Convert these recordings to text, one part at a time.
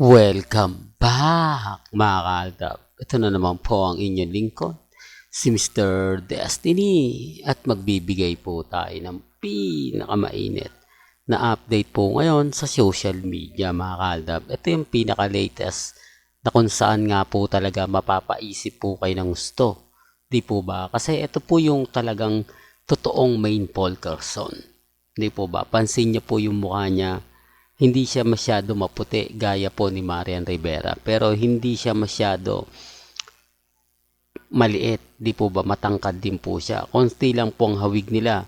Welcome back mga kaaldab. Ito na naman po ang inyong lingkod, si Mr. Destiny. At magbibigay po tayo ng pinakamainit na update po ngayon sa social media mga kaaldab. Ito yung pinaka-latest na kung saan nga po talaga mapapaisip po kayo ng gusto. Di po ba? Kasi ito po yung talagang totoong main Paul Carson. Di po ba? Pansin niyo po yung mukha niya. Hindi siya masyado maputi gaya po ni Marian Rivera, pero hindi siya masyado maliit, di po ba, matangkad din po siya. Konti lang po ang hawig nila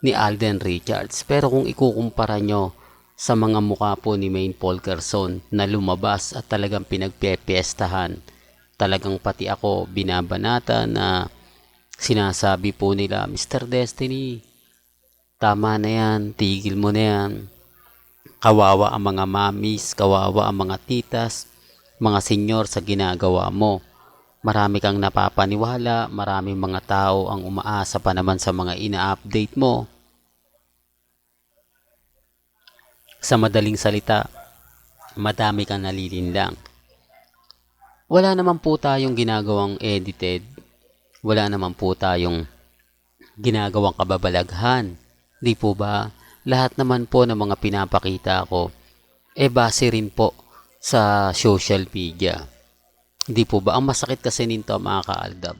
ni Alden Richards. Pero kung ikukumpara nyo sa mga mukha po ni Maine Paul Carson na lumabas at talagang pinagpepiestahan, talagang pati ako binabanata na sinasabi po nila, Mr. Destiny, tama na yan, tigil mo na yan. Kawawa ang mga mamis, kawawa ang mga titas, mga senyor sa ginagawa mo. Marami kang napapaniwala, maraming mga tao ang umaasa pa naman sa mga ina-update mo. Sa madaling salita, madami kang nalilinlang. Wala naman po tayong ginagawang edited, wala naman po tayong ginagawang kababalaghan. Di po ba? Lahat naman po ng mga pinapakita ko, base rin po sa social media. Hindi po ba? Ang masakit kasi nito mga kaaldab,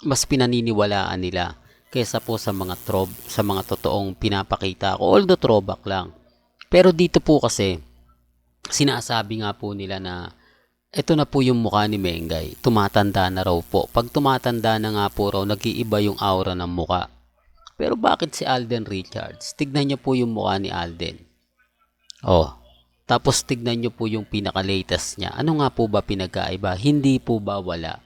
mas pinaniniwalaan nila kaysa po sa mga sa mga totoong pinapakita ko. Although throwback lang. Pero dito po kasi, sinasabi nga po nila na ito na po yung mukha ni Mengay. Tumatanda na raw po. Pag tumatanda na nga po raw, nag-iiba yung aura ng mukha. Pero bakit si Alden Richards? Tignan niyo po yung mukha ni Alden. Oh, tapos tignan niyo po yung pinaka-latest niya. Ano nga po ba pinagkaiba? Hindi po ba wala?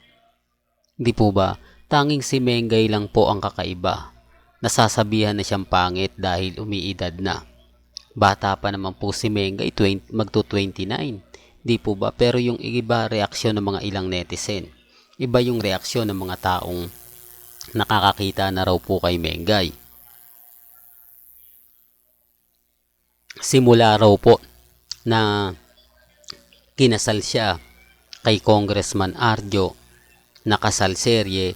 Hindi po ba? Tanging si Mengay lang po ang kakaiba. Nasasabihan na siyang pangit dahil umiidad na. Bata pa naman po si Mengay, magto-29. Di po ba? Pero yung iba reaksyon ng mga ilang netizen. Iba yung reaksyon ng mga taong nakakakita na raw po kay Mengay. Simula raw po na kinasal siya kay Congressman Arjo, nakasal serye,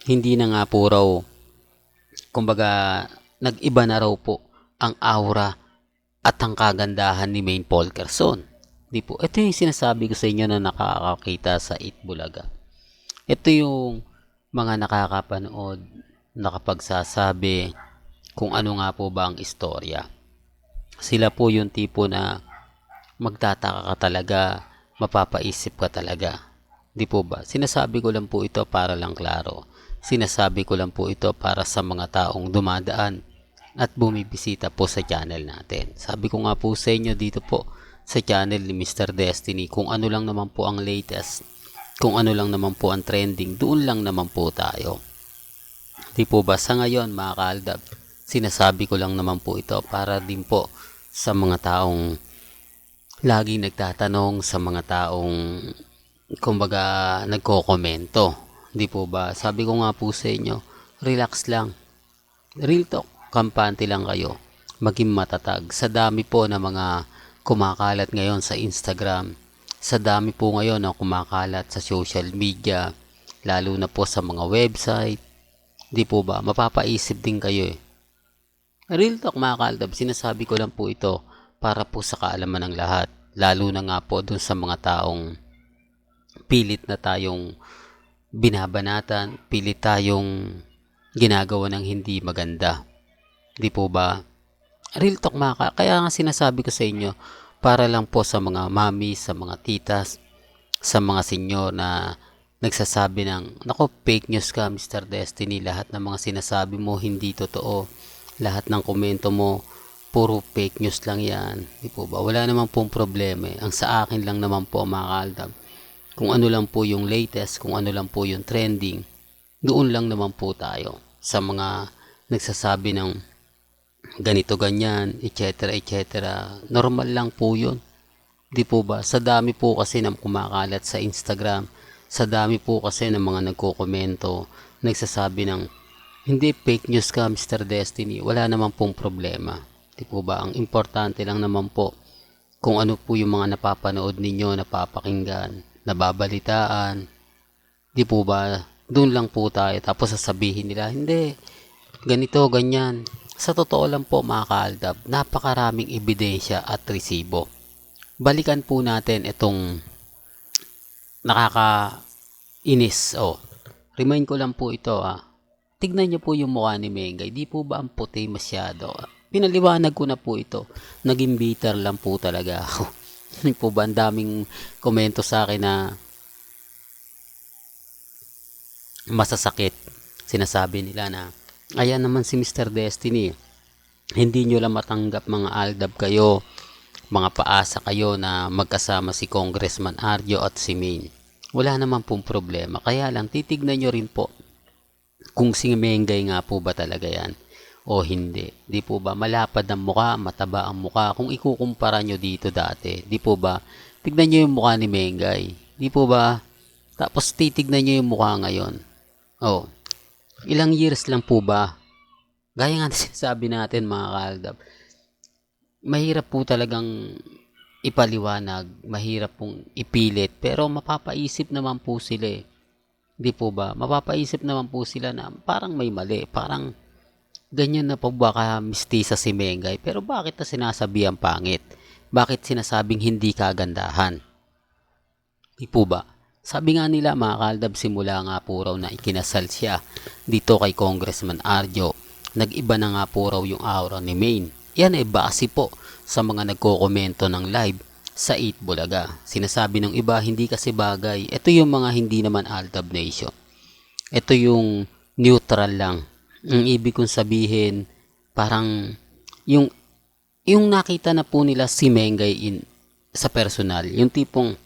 hindi na nga po raw, kumbaga, nag-iba na raw po ang aura at ang kagandahan ni Maine Paul Carson. Di po, ito yung sinasabi ko sa inyo na nakakakita sa Itbulaga. Ito yung mga nakakapanood, nakapagsasabi kung ano nga po ba ang istorya. Sila po yung tipo na magtataka ka talaga, mapapaisip ka talaga. Di po ba? Sinasabi ko lang po ito para lang klaro. Sinasabi ko lang po ito para sa mga taong dumadaan at bumibisita po sa channel natin. Sabi ko nga po sa inyo dito po sa channel ni Mr. Destiny, kung ano lang naman po ang latest, kung ano lang naman po ang trending, doon lang naman po tayo. Di po ba? Sa ngayon mga kaaldab, sinasabi ko lang naman po ito para din po sa mga taong laging nagtatanong, sa mga taong kumbaga nagko-komento. Di po ba? Sabi ko nga po sa inyo, relax lang. Real talk, kampante lang kayo. Maging matatag. Sa dami po na mga kumakalat ngayon sa Instagram, sa dami po ngayon na kumakalat sa social media, lalo na po sa mga website, di po ba, mapapaisip din kayo eh. Real talk mga kaaldab, sinasabi ko lang po ito para po sa kaalaman ng lahat, lalo na nga po dun sa mga taong pilit na tayong binabanatan, pilit tayong ginagawa ng hindi maganda. Di po ba? Real talk mga kaya nga sinasabi ko sa inyo, para lang po sa mga mami, sa mga titas, sa mga senyor na nagsasabi ng, nako, fake news ka Mr. Destiny, lahat ng mga sinasabi mo hindi totoo, lahat ng komento mo puro fake news lang yan. Di po ba? Wala naman pong problema eh. Ang sa akin lang naman po mga kaaldab, kung ano lang po yung latest, kung ano lang po yung trending, doon lang naman po tayo sa mga nagsasabi ng ganito ganyan, etc. etc. Normal lang po yun. Di po ba? Sa dami po kasi ng kumakalat sa Instagram, sa dami po kasi ng mga nagko-komento, nagsasabi ng hindi, fake news ka Mr. Destiny, wala naman pong problema. Di po ba? Ang importante lang naman po, kung ano po yung mga napapanood ninyo, napapakinggan, nababalitaan, di po ba? Doon lang po tayo. Tapos sasabihin nila, hindi, ganito, ganyan. Sa totoo lang po mga kaaldab, napakaraming ebidensya at resibo. Balikan po natin itong nakakainis. Remind ko lang po ito. Tignan niyo po yung mukha ni Mengay. Di po ba ang puti masyado? Pinaliwanag ko na po ito. Naging bitter lang po talaga ako. Hindi po ba ang daming komento sa akin na masasakit. Sinasabi nila na, ayan naman si Mr. Destiny. Hindi nyo lang matanggap mga aldab kayo, mga paasa kayo na magkasama si Congressman Arjo at si Maine. Wala naman pong problema. Kaya lang titignan nyo rin po kung si Mengay nga po ba talaga yan o hindi. Di po ba malapad ang muka, mataba ang muka. Kung ikukumpara nyo dito dati, di po ba tignan nyo yung mukha ni Mengay. Di po ba tapos titignan nyo yung mukha ngayon. Ilang years lang po ba? Gaya nga sinasabi natin mga kaaldab, mahirap po talagang ipaliwanag, mahirap pong ipilit, pero mapapaisip naman po sila eh. Di po ba? Mapapaisip naman po sila na parang may mali, parang ganyan na po baka mistisa si Mengay, pero bakit na sinasabi ang pangit? Bakit sinasabing hindi kagandahan? Di po ba? Sabi nga nila mga kaaldab, simula nga po raw na ikinasal siya dito kay Congressman Arjo, nag-iba na nga po raw yung aura ni Maine. Yan ay base po sa mga nagko-komento ng live sa 8 Bulaga. Sinasabi ng iba, hindi kasi bagay. Ito yung mga hindi naman Aldab Nation. Ito yung neutral lang. Ang ibig kong sabihin, parang yung nakita na po nila si Mengay sa personal, yung tipong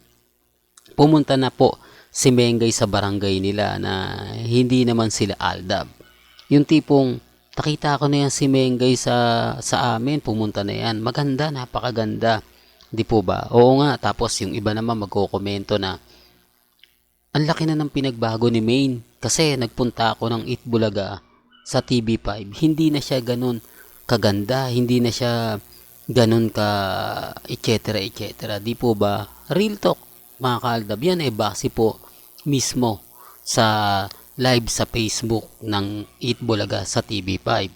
pumunta na po si Mengay sa barangay nila na hindi naman sila Aldab. Yung tipong nakita ko na yan si Mengay sa amin, pumunta na yan. Maganda, napakaganda. Di po ba? Oo nga, tapos yung iba naman magko-komento na ang laki na ng pinagbago ni Maine kasi nagpunta ako ng Itbulaga sa TV5. Hindi na siya ganun kaganda, hindi na siya ganun ka etc. Di po ba? Real talk mga kaaldab, yan ay base po mismo sa live sa Facebook ng Itbulaga sa TV5.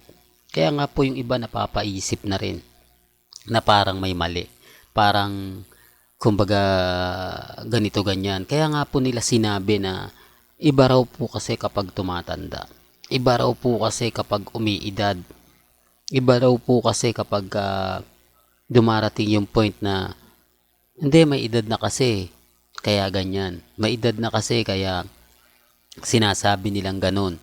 Kaya nga po yung iba napapaisip na rin na parang may mali. Parang kumbaga ganito ganyan. Kaya nga po nila sinabi na iba raw po kasi kapag tumatanda. Iba raw po kasi kapag umiidad. Iba raw po kasi kapag dumarating yung point na hindi, may edad na kasi kaya ganyan. May edad na kasi kaya sinasabi nilang ganun.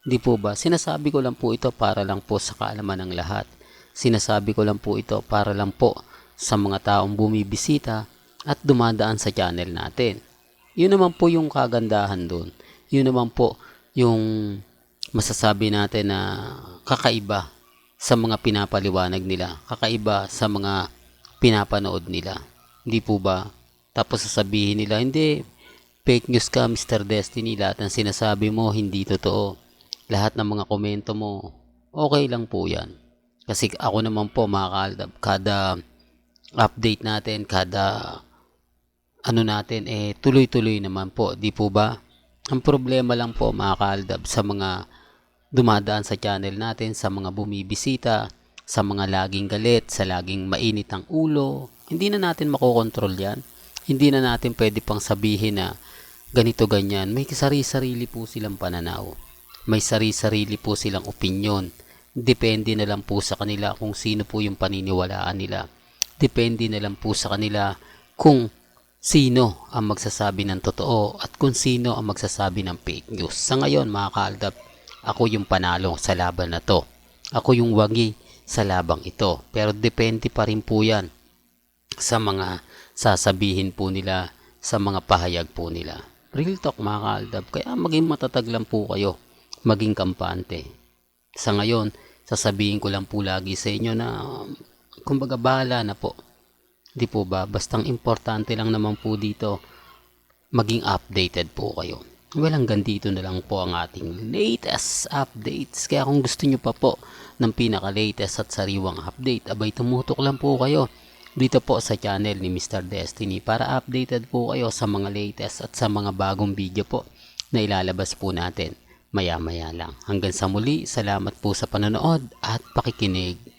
Di po ba? Sinasabi ko lang po ito para lang po sa kaalaman ng lahat. Sinasabi ko lang po ito para lang po sa mga taong bumibisita at dumadaan sa channel natin. Yun naman po yung kagandahan doon. Yun naman po yung masasabi natin na kakaiba sa mga pinapaliwanag nila. Kakaiba sa mga pinapanood nila. Di po ba? Tapos sasabihin nila, hindi, fake news ka Mr. Destiny, lahat ng sinasabi mo hindi totoo. Lahat ng mga komento mo, okay lang po yan. Kasi ako naman po mga kaaldab, kada update natin, kada natin, tuloy-tuloy naman po, di po ba? Ang problema lang po mga kaaldab sa mga dumadaan sa channel natin, sa mga bumibisita, sa mga laging galit, sa laging mainit ang ulo, hindi na natin makokontrol yan. Hindi na natin pwede pang sabihin na ganito ganyan. May sarili-sarili po silang pananaw. May sarili-sarili po silang opinyon. Depende na lang po sa kanila kung sino po yung paniniwalaan nila. Depende na lang po sa kanila kung sino ang magsasabi ng totoo at kung sino ang magsasabi ng fake news. Sa ngayon mga kaaldab, ako yung panalo sa laban na to. Ako yung wagi sa labang ito. Pero depende pa rin po yan sa mga sasabihin po nila, sa mga pahayag po nila. Real talk mga kaaldab. Kaya maging matatag lang po kayo. Maging kampante. Sa ngayon, sasabihin ko lang po lagi sa inyo na kumbaga bahala na po. Di po ba? Bastang importante lang naman po dito maging updated po kayo. Well, hanggang dito na lang po ang ating latest updates. Kaya kung gusto nyo pa po ng pinaka-latest at sariwang update, abay tumutok lang po kayo dito po sa channel ni Mr. Destiny para updated po kayo sa mga latest at sa mga bagong video po na ilalabas po natin maya maya lang. Hanggang sa muli, salamat po sa panonood at pakikinig.